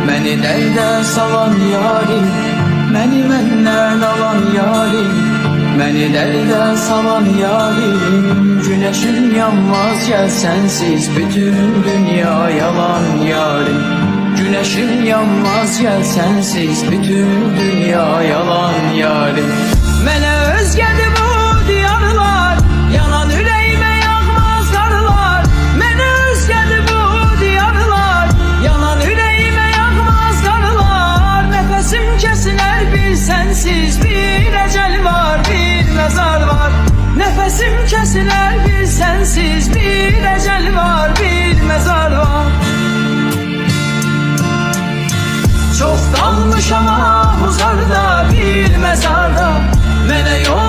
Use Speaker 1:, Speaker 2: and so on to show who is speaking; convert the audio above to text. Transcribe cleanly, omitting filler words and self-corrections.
Speaker 1: Məni dərdə salan yarim, məni məndən alan yarim, məni dərdə salan yarim. Güneşim yanmaz gel sensiz, bütün dünya yalan yarim. Güneşim yanmaz gel sensiz, bütün dünya yalan yarim. Mənə özgədir bu diyarlar, yanan ürəyimə yağmaz qarlar. Mənə özgədir bu diyarlar, yanan ürəyimə yağmaz qarlar. Nəfəsim kəsilər bir sensiz, bir əcəl var, bir məzar var. Nəfəsim kəsilər bir sensiz, bir əcəl var, bir məzar var. Çok dalmışam ah uzarda bir mezarda, mənə yol